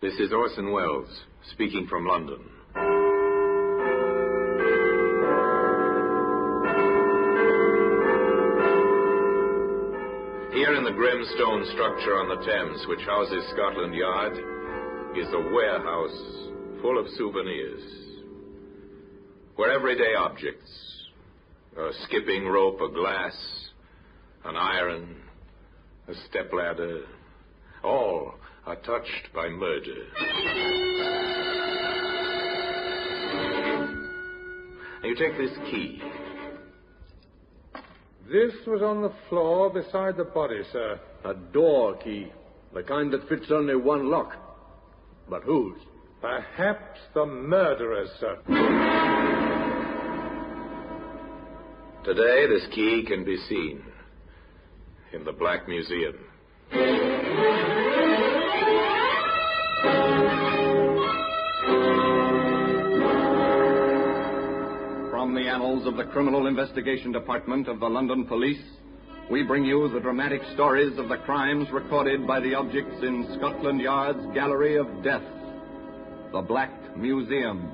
This is Orson Welles, speaking from London. Here in the grim stone structure on the Thames, which houses Scotland Yard, is a warehouse full of souvenirs, where everyday objects, a skipping rope, a glass, an iron, a stepladder, all are touched by murder. Now you take this key. This was on the floor beside the body, sir. A door key, the kind that fits only one lock. But whose? Perhaps the murderer's, sir. Today, this key can be seen in the Black Museum. From the annals of the Criminal Investigation Department of the London Police, we bring you the dramatic stories of the crimes recorded by the objects in Scotland Yard's Gallery of Death, the Black Museum.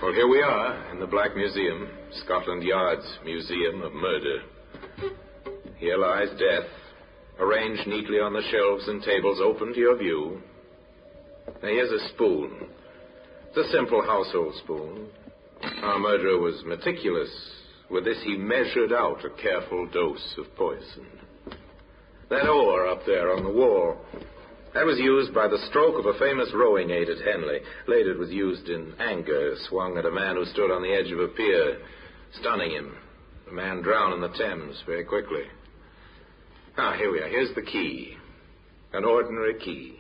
Well, here we are in the Black Museum, Scotland Yard's Museum of Murder. Here lies death, arranged neatly on the shelves and tables open to your view. Now, here's a spoon. It's a simple household spoon. Our murderer was meticulous. With this, he measured out a careful dose of poison. That oar up there on the wall, that was used by the stroke of a famous rowing aid at Henley. Later, it was used in anger, swung at a man who stood on the edge of a pier, stunning him. The man drowned in the Thames very quickly. Ah, here we are. Here's the key. An ordinary key.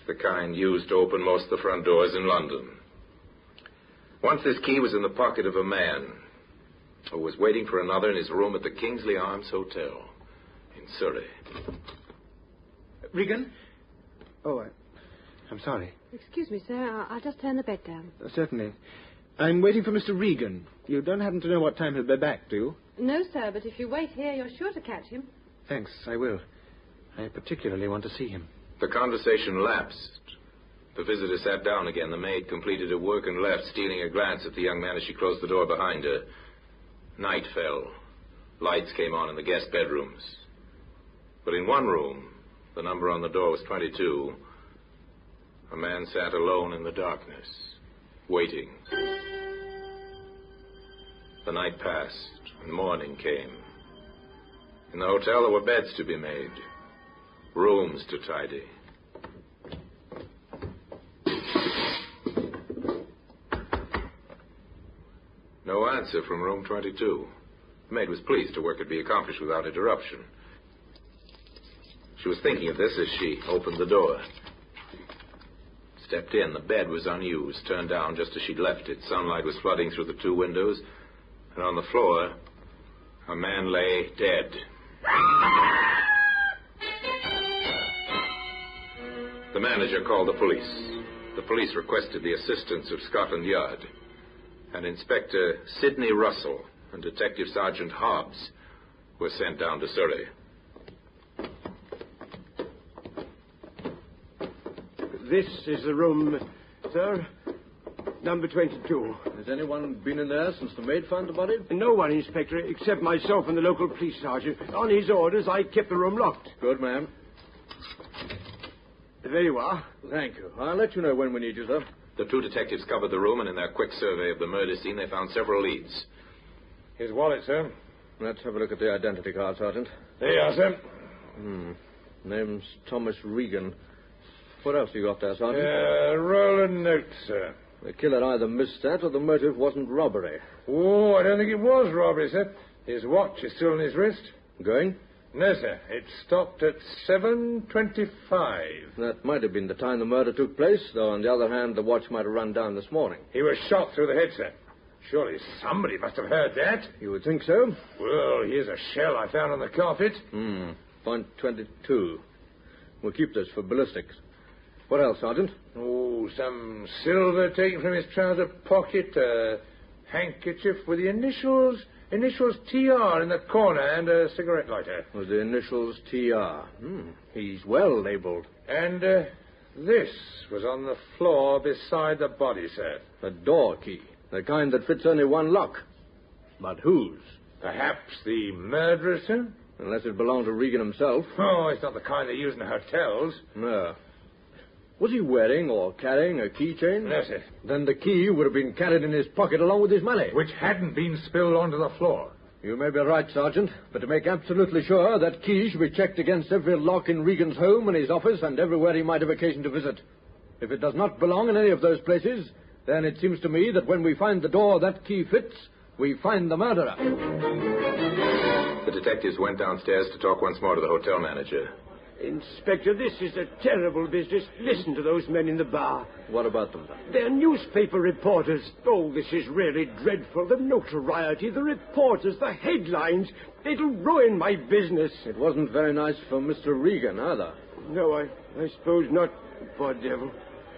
The kind used to open most of the front doors in London. Once this key was in the pocket of a man who was waiting for another in his room at the Kingsley Arms Hotel in Surrey. Regan? Oh, I'm sorry. Excuse me, sir. I'll just turn the bed down. Certainly. I'm waiting for Mr. Regan. You don't happen to know what time he'll be back, do you? No, sir, but if you wait here, you're sure to catch him. Thanks, I will. I particularly want to see him. The conversation lapsed. The visitor sat down again. The maid completed her work and left, stealing a glance at the young man as she closed the door behind her. Night fell. Lights came on in the guest bedrooms. But in one room, the number on the door was 22. A man sat alone in the darkness, waiting. The night passed, and morning came. In the hotel, there were beds to be made, rooms to tidy. No answer from room 22. The maid was pleased her work could be accomplished without interruption. She was thinking of this as she opened the door. Stepped in. The bed was unused, turned down just as she'd left it. Sunlight was flooding through the two windows, and on the floor, a man lay dead. The manager called the police. The police requested the assistance of Scotland Yard, and Inspector Sidney Russell and Detective Sergeant Hobbs were sent down to Surrey. This is the room, sir. Number 22. Has anyone been in there since the maid found the body? No one, Inspector, except myself and the local police sergeant. On his orders, I kept the room locked. Good, ma'am. There you are. Thank you. I'll let you know when we need you, sir. The two detectives covered the room, and in their quick survey of the murder scene, they found several leads. His wallet, sir. Let's have a look at the identity card, Sergeant. There you are, sir. Name's Thomas Regan. What else you got there, Sergeant? Roll a note, sir. The killer either missed that or the motive wasn't robbery. Oh, I don't think it was robbery, sir. His watch is still on his wrist. Going? No, sir. It stopped at 7:25. That might have been the time the murder took place, though on the other hand, the watch might have run down this morning. He was shot through the head, sir. Surely somebody must have heard that. You would think so? Well, here's a shell I found on the carpet. Point 22. We'll keep this for ballistics. What else, Sergeant? Oh, some silver taken from his trouser pocket, a handkerchief with the initials TR in the corner, and a cigarette lighter. Was the initials TR? He's well labelled. And this was on the floor beside the body, sir. A door key. The kind that fits only one lock. But whose? Perhaps the murderer's, sir? Unless it belonged to Regan himself. Oh, it's not the kind they use in hotels. No. Was he wearing or carrying a keychain? No, sir. Then the key would have been carried in his pocket along with his money. Which hadn't been spilled onto the floor. You may be right, Sergeant, but to make absolutely sure, that key should be checked against every lock in Regan's home and his office and everywhere he might have occasion to visit. If it does not belong in any of those places, then it seems to me that when we find the door that key fits, we find the murderer. The detectives went downstairs to talk once more to the hotel manager. Inspector, this is a terrible business. Listen to those men in the bar. What about them, then? They're newspaper reporters. Oh, this is really dreadful. The notoriety, the reporters, the headlines. It'll ruin my business. It wasn't very nice for Mr. Regan, either. No, I suppose not. Poor devil.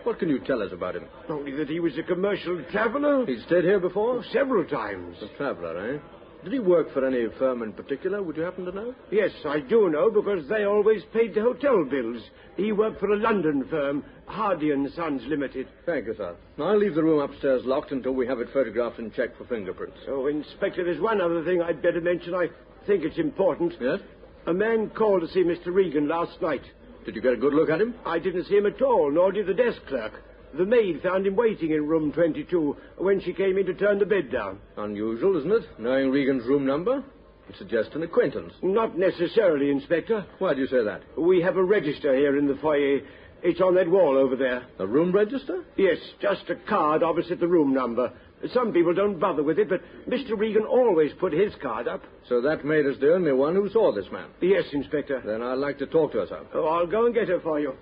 What can you tell us about him? Only that he was a commercial traveller. He's stayed here before? Oh, several times. A traveller, eh? Did he work for any firm in particular? Would you happen to know? Yes, I do know, because they always paid the hotel bills. He worked for a London firm, Hardy & Sons Limited. Thank you, sir. I'll leave the room upstairs locked until we have it photographed and checked for fingerprints. Oh, Inspector, there's one other thing I'd better mention. I think it's important. Yes? A man called to see Mr. Regan last night. Did you get a good look at him? I didn't see him at all, nor did the desk clerk. The maid found him waiting in room 22 when she came in to turn the bed down. Unusual, isn't it? Knowing Regan's room number? It suggests an acquaintance. Not necessarily, Inspector. Why do you say that? We have a register here in the foyer. It's on that wall over there. A room register? Yes, just a card opposite the room number. Some people don't bother with it, but Mr. Regan always put his card up. So that maid is the only one who saw this man? Yes, Inspector. Then I'd like to talk to her, sir. Oh, I'll go and get her for you.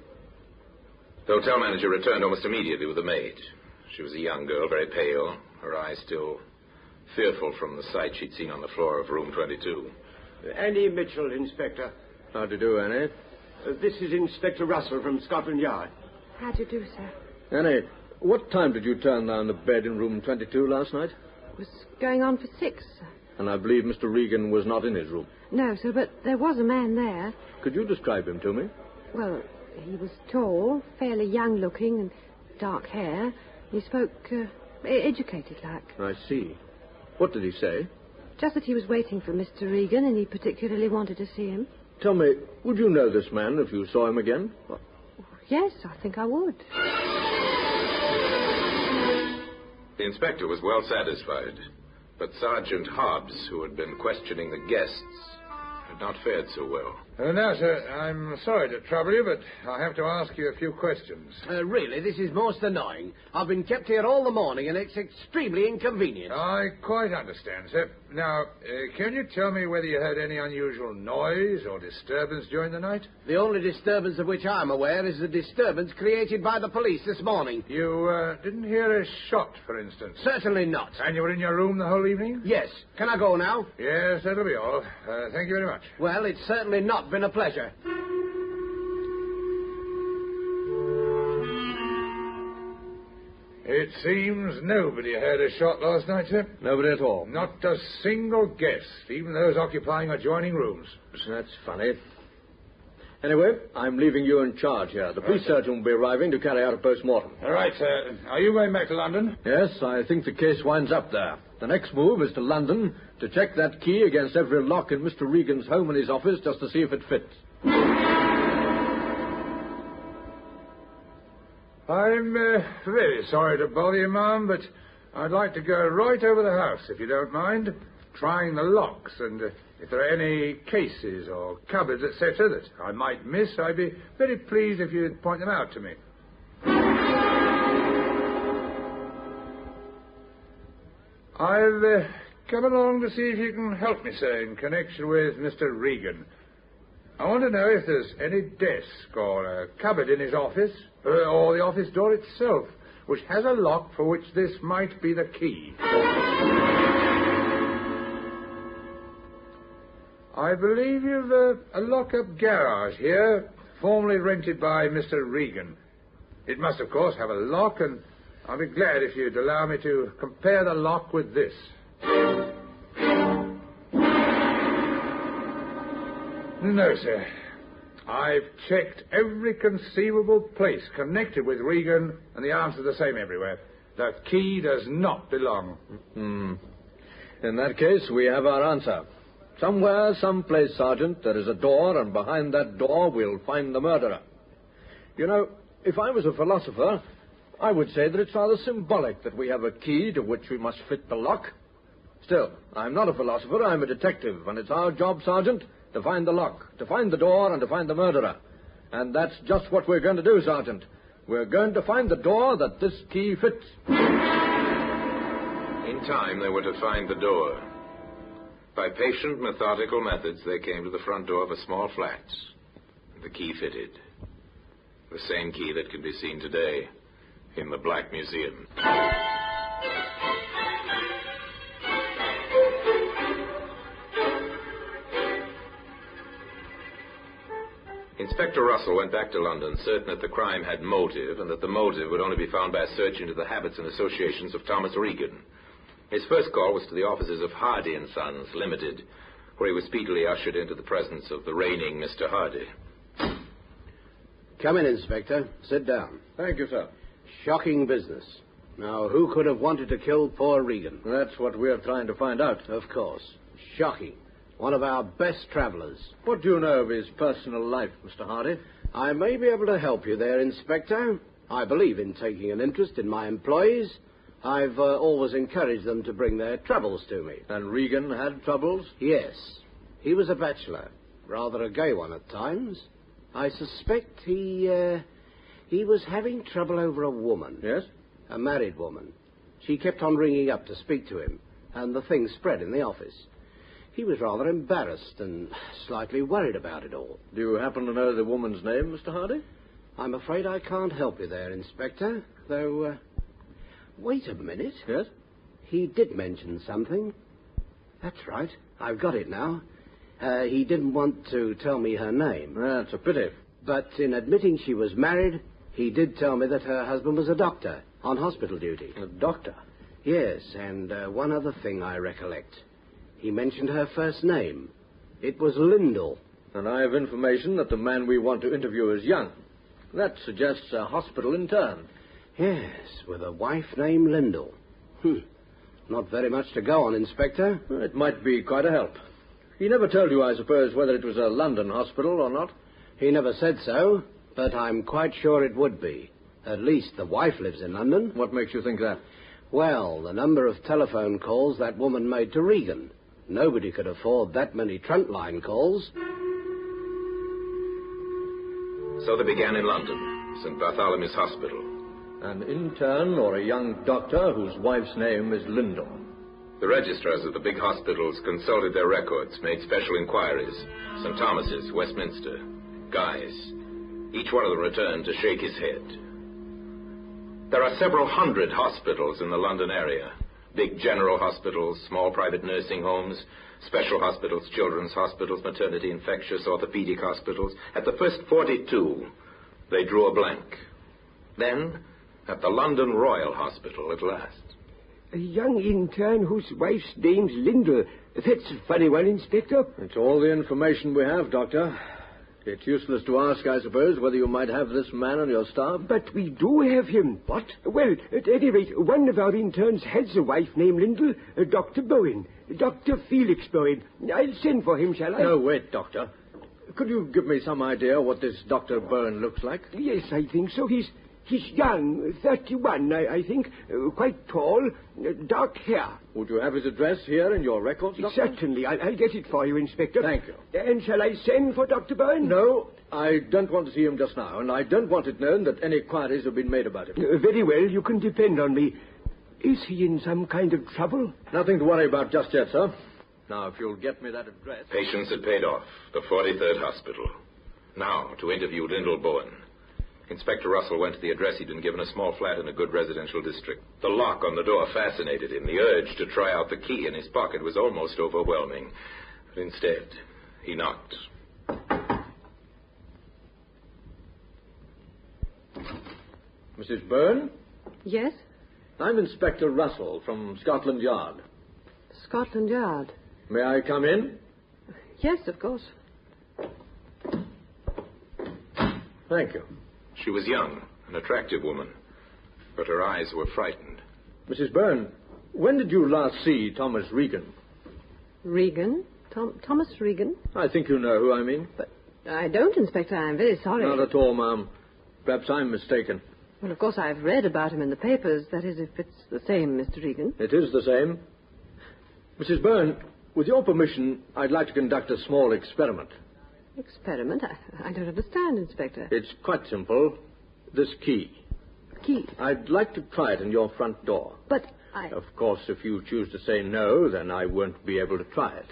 The hotel manager returned almost immediately with the maid. She was a young girl, very pale, her eyes still fearful from the sight she'd seen on the floor of room 22. Annie Mitchell, Inspector. How do you do, Annie? This is Inspector Russell from Scotland Yard. How do you do, sir? Annie, what time did you turn down the bed in room 22 last night? It was going on for 6, sir. And I believe Mr. Regan was not in his room. No, sir, but there was a man there. Could you describe him to me? Well, he was tall, fairly young-looking, and dark hair. He spoke educated-like. I see. What did he say? Just that he was waiting for Mr. Regan, and he particularly wanted to see him. Tell me, would you know this man if you saw him again? Yes, I think I would. The inspector was well satisfied, but Sergeant Hobbs, who had been questioning the guests, had not fared so well. Now, sir, I'm sorry to trouble you, but I have to ask you a few questions. Really, this is most annoying. I've been kept here all the morning, and it's extremely inconvenient. I quite understand, sir. Now, can you tell me whether you heard any unusual noise or disturbance during the night? The only disturbance of which I'm aware is the disturbance created by the police this morning. You didn't hear a shot, for instance? Certainly not. And you were in your room the whole evening? Yes. Can I go now? Yes, that'll be all. Thank you very much. Well, it's certainly not been a pleasure. It seems nobody heard a shot last night, sir. Nobody at all. Not a single guest, even those occupying adjoining rooms. That's funny. Anyway, I'm leaving you in charge here. The police surgeon will be arriving to carry out a post-mortem. All right, sir. Are you going back to London? Yes, I think the case winds up there. The next move is to London to check that key against every lock in Mr. Regan's home and his office just to see if it fits. I'm very sorry to bother you, ma'am, but I'd like to go right over the house, if you don't mind, trying the locks, and if there are any cases or cupboards, etc., that I might miss, I'd be very pleased if you'd point them out to me. I've come along to see if you can help me, sir, in connection with Mr. Regan. I want to know if there's any desk or a cupboard in his office, or the office door itself, which has a lock for which this might be the key. I believe you've a lock-up garage here, formerly rented by Mr. Regan. It must, of course, have a lock, and I'll be glad if you'd allow me to compare the lock with this. No, sir. I've checked every conceivable place connected with Regan, and the answer's the same everywhere. The key does not belong. In that case, we have our answer. Somewhere, someplace, Sergeant, there is a door, and behind that door we'll find the murderer. You know, if I was a philosopher, I would say that it's rather symbolic that we have a key to which we must fit the lock. Still, I'm not a philosopher, I'm a detective, and it's our job, Sergeant, to find the lock, to find the door, and to find the murderer. And that's just what we're going to do, Sergeant. We're going to find the door that this key fits. In time, they were to find the door. By patient, methodical methods, they came to the front door of a small flat. The key fitted. The same key that can be seen today in the Black Museum. Inspector Russell went back to London, certain that the crime had motive, and that the motive would only be found by a search into the habits and associations of Thomas Regan. His first call was to the offices of Hardy & Sons, Limited, where he was speedily ushered into the presence of the reigning Mr. Hardy. Come in, Inspector. Sit down. Thank you, sir. Shocking business. Now, who could have wanted to kill poor Regan? That's what we're trying to find out. Of course. Shocking. One of our best travelers. What do you know of his personal life, Mr. Hardy? I may be able to help you there, Inspector. I believe in taking an interest in my employees. I've always encouraged them to bring their troubles to me. And Regan had troubles? Yes. He was a bachelor. Rather a gay one at times. I suspect he was having trouble over a woman. Yes? A married woman. She kept on ringing up to speak to him, and the thing spread in the office. He was rather embarrassed and slightly worried about it all. Do you happen to know the woman's name, Mr. Hardy? I'm afraid I can't help you there, Inspector, though, wait a minute. Yes? He did mention something. That's right. I've got it now. He didn't want to tell me her name. That's a pity. But in admitting she was married, he did tell me that her husband was a doctor on hospital duty. A doctor? Yes, and one other thing I recollect. He mentioned her first name. It was Lyndall. And I have information that the man we want to interview is young. That suggests a hospital intern. Yes, with a wife named Lyndall. Not very much to go on, Inspector. It might be quite a help. He never told you, I suppose, whether it was a London hospital or not? He never said so, but I'm quite sure it would be. At least the wife lives in London. What makes you think that? Well, the number of telephone calls that woman made to Regan. Nobody could afford that many trunk line calls. So they began in London, St. Bartholomew's Hospital. An intern or a young doctor whose wife's name is Lyndall. The registrars of the big hospitals consulted their records, made special inquiries. St. Thomas's, Westminster, Guy's. Each one of them returned to shake his head. There are several hundred hospitals in the London area. Big general hospitals, small private nursing homes, special hospitals, children's hospitals, maternity, infectious, orthopedic hospitals. At the first 42, they drew a blank. Then, at the London Royal Hospital at last. A young intern whose wife's name's Lyndall. That's a funny one, Inspector. It's all the information we have, Doctor. It's useless to ask, I suppose, whether you might have this man on your staff. But we do have him. What? Well, at any rate, one of our interns has a wife named Lyndall, Dr. Bowen. Dr. Felix Bowen. I'll send for him, shall I? No, wait, Doctor. Could you give me some idea what this Dr. Bowen looks like? Yes, I think so. He's young, 31, I think, quite tall, dark hair. Would you have his address here in your records, Doctor? Certainly. I'll get it for you, Inspector. Thank you. And shall I send for Dr. Bowen? No, I don't want to see him just now, and I don't want it known that any inquiries have been made about him. Very well, you can depend on me. Is he in some kind of trouble? Nothing to worry about just yet, sir. Now, if you'll get me that address... Patients had paid off. The 43rd Hospital. Now, to interview Lyndall Bowen. Inspector Russell went to the address he'd been given, a small flat in a good residential district. The lock on the door fascinated him. The urge to try out the key in his pocket was almost overwhelming. But instead, he knocked. Mrs. Byrne? Yes? I'm Inspector Russell from Scotland Yard. Scotland Yard. May I come in? Yes, of course. Thank you. She was young, an attractive woman, but her eyes were frightened. Mrs. Byrne, when did you last see Thomas Regan? Regan? Thomas Regan? I think you know who I mean. But I don't, Inspector. I'm very sorry. Not at all, ma'am. Perhaps I'm mistaken. Well, of course, I've read about him in the papers. That is, if it's the same, Mr. Regan. It is the same. Mrs. Byrne, with your permission, I'd like to conduct a small experiment. Experiment? I don't understand, Inspector. It's quite simple. This key. Key? I'd like to try it in your front door. But Of course, if you choose to say no, then I won't be able to try it.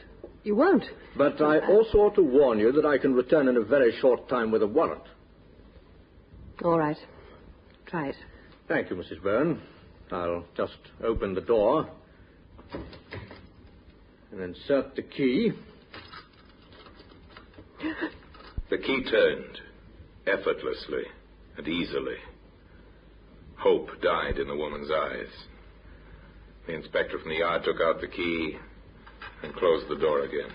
You won't? But I also ought to warn you that I can return in a very short time with a warrant. All right. Try it. Thank you, Mrs. Byrne. I'll just open the door and insert the key. The key turned, effortlessly and easily. Hope died in the woman's eyes. The inspector from the yard took out the key and closed the door again.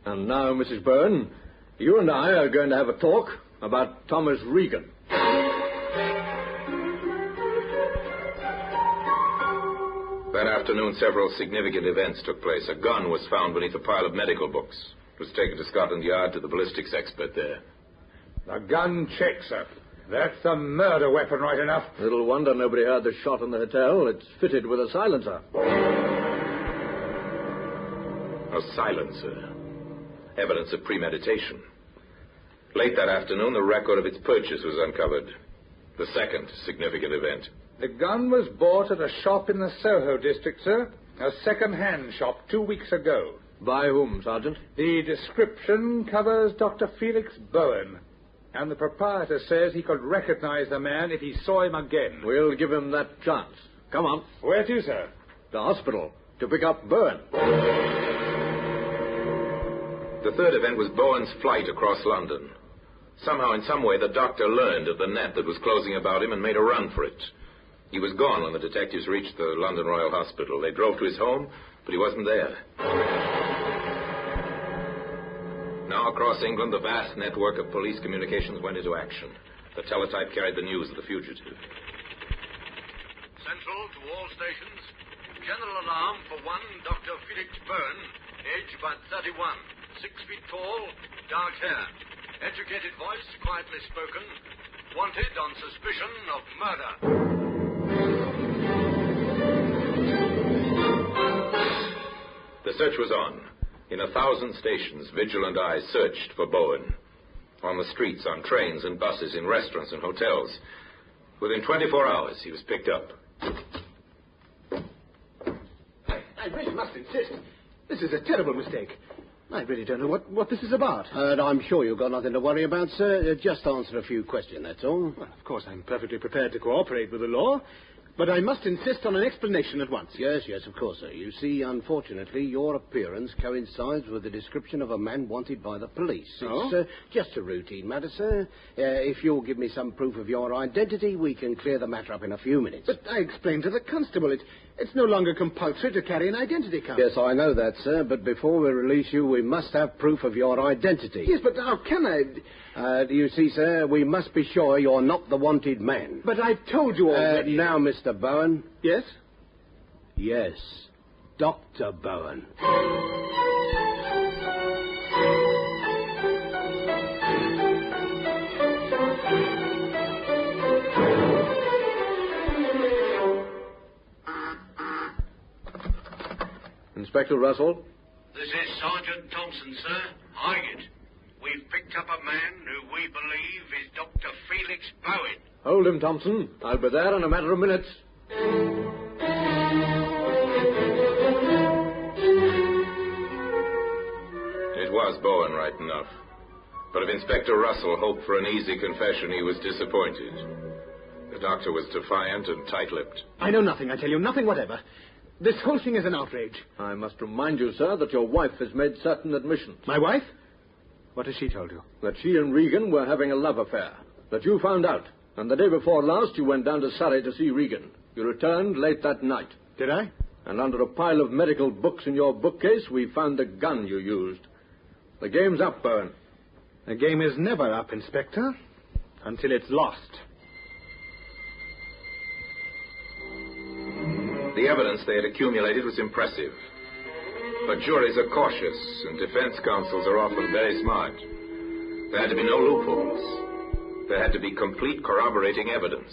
And now, Mrs. Byrne, you and I are going to have a talk about Thomas Regan. That afternoon, several significant events took place. A gun was found beneath a pile of medical books. It was taken to Scotland Yard to the ballistics expert there. The gun checks, sir. That's a murder weapon right enough. Little wonder nobody heard the shot in the hotel. It's fitted with a silencer. A silencer. Evidence of premeditation. Late that afternoon, the record of its purchase was uncovered. The second significant event. The gun was bought at a shop in the Soho district, sir. A second-hand shop 2 weeks ago. By whom, Sergeant? The description covers Dr. Felix Bowen. And the proprietor says he could recognize the man if he saw him again. We'll give him that chance. Come on. Where to, sir? The hospital. To pick up Bowen. The third event was Bowen's flight across London. Somehow, in some way, the doctor learned of the net that was closing about him and made a run for it. He was gone when the detectives reached the London Royal Hospital. They drove to his home, but he wasn't there. Now, across England, the vast network of police communications went into action. The teletype carried the news of the fugitive. Central to all stations. General alarm for one Dr. Felix Byrne, age about 31, 6 feet tall, dark hair. Educated voice, quietly spoken. Wanted on suspicion of murder. The search was on. In 1,000 stations, vigilant eyes searched for Bowen. On the streets, on trains and buses, in restaurants and hotels. Within 24 hours, he was picked up. I really must insist. This is a terrible mistake. I really don't know what this is about. I'm sure you've got nothing to worry about, sir. Just answer a few questions, that's all. Well, of course, I'm perfectly prepared to cooperate with the law, but I must insist on an explanation at once. Yes, of course, sir. You see, unfortunately, your appearance coincides with the description of a man wanted by the police. Oh? It's just a routine matter, sir. If you'll give me some proof of your identity, we can clear the matter up in a few minutes. But I explained to the constable it's no longer compulsory to carry an identity card. Yes, I know that, sir, but before we release you, we must have proof of your identity. Yes, but how can I? You see, sir, we must be sure you're not the wanted man. But I've told you already. Now, Mr. Bowen. Yes? Yes, Dr. Bowen. Inspector Russell? This is Sergeant Thompson, sir. Hired. We've picked up a man who we believe is Dr. Felix Bowen. Hold him, Thompson. I'll be there in a matter of minutes. It was Bowen, right enough. But if Inspector Russell hoped for an easy confession, he was disappointed. The doctor was defiant and tight-lipped. I know nothing, I tell you, nothing whatever. This whole thing is an outrage. I must remind you, sir, that your wife has made certain admissions. My wife? What has she told you? That she and Regan were having a love affair. that you found out. And the day before last, you went down to Surrey to see Regan. You returned late that night. Did I? And under a pile of medical books in your bookcase, we found the gun you used. The game's up, Bowen. The game is never up, Inspector, until it's lost. The evidence they had accumulated was impressive. But juries are cautious, and defense counsels are often very smart. There had to be no loopholes. There had to be complete corroborating evidence.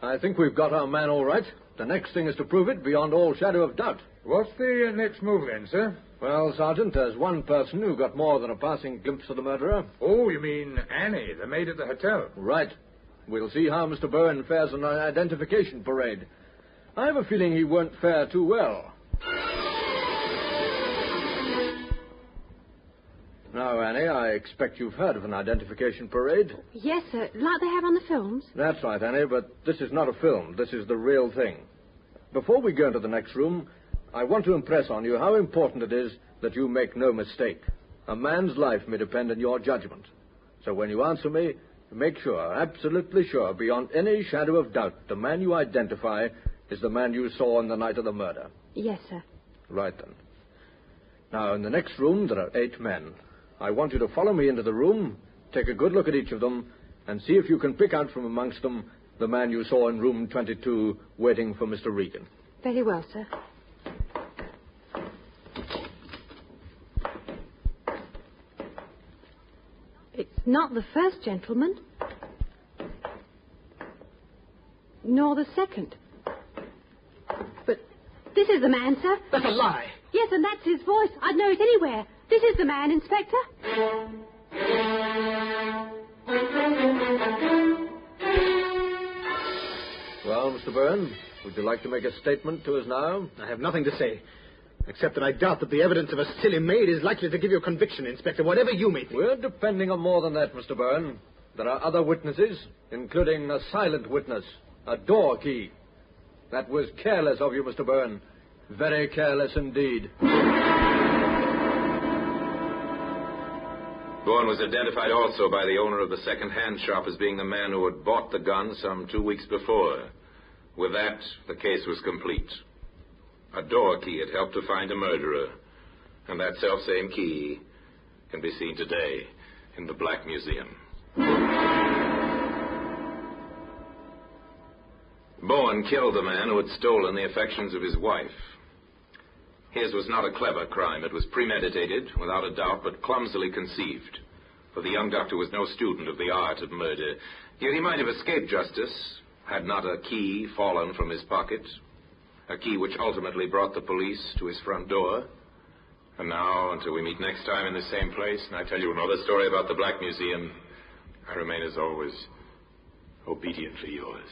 I think we've got our man all right. The next thing is to prove it beyond all shadow of doubt. What's the next move then, sir? Well, Sergeant, there's one person who got more than a passing glimpse of the murderer. Oh, you mean Annie, the maid at the hotel? Right. We'll see how Mr. Bowen fares on an identification parade. I have a feeling he won't fare too well. Now, Annie, I expect you've heard of an identification parade. Yes, sir, like they have on the films. That's right, Annie, but this is not a film. This is the real thing. Before we go into the next room, I want to impress on you how important it is that you make no mistake. A man's life may depend on your judgment. So when you answer me, make sure, absolutely sure, beyond any shadow of doubt, the man you identify is the man you saw on the night of the murder. Yes, sir. Right, then. Now, in the next room, there are 8 men. I want you to follow me into the room, take a good look at each of them, and see if you can pick out from amongst them the man you saw in room 22 waiting for Mr. Regan. Very well, sir. It's not the first gentleman, nor the second. But this is the man, sir. That's a lie. Yes, and that's his voice. I'd know it anywhere. This is the man, Inspector. Well, Mr. Byrne, would you like to make a statement to us now? I have nothing to say, except that I doubt that the evidence of a silly maid is likely to give you a conviction, Inspector, whatever you may think. We're depending on more than that, Mr. Byrne. There are other witnesses, including a silent witness, a door key. That was careless of you, Mr. Byrne. Very careless indeed. Bowen was identified also by the owner of the second-hand shop as being the man who had bought the gun some 2 weeks before. With that, the case was complete. A door key had helped to find a murderer, and that selfsame key can be seen today in the Black Museum. Bowen killed the man who had stolen the affections of his wife. His was not a clever crime. It was premeditated, without a doubt, but clumsily conceived. For the young doctor was no student of the art of murder. Yet he might have escaped justice had not a key fallen from his pocket. A key which ultimately brought the police to his front door. And now, until we meet next time in the same place, and I tell you another story about the Black Museum, I remain, as always, obediently yours.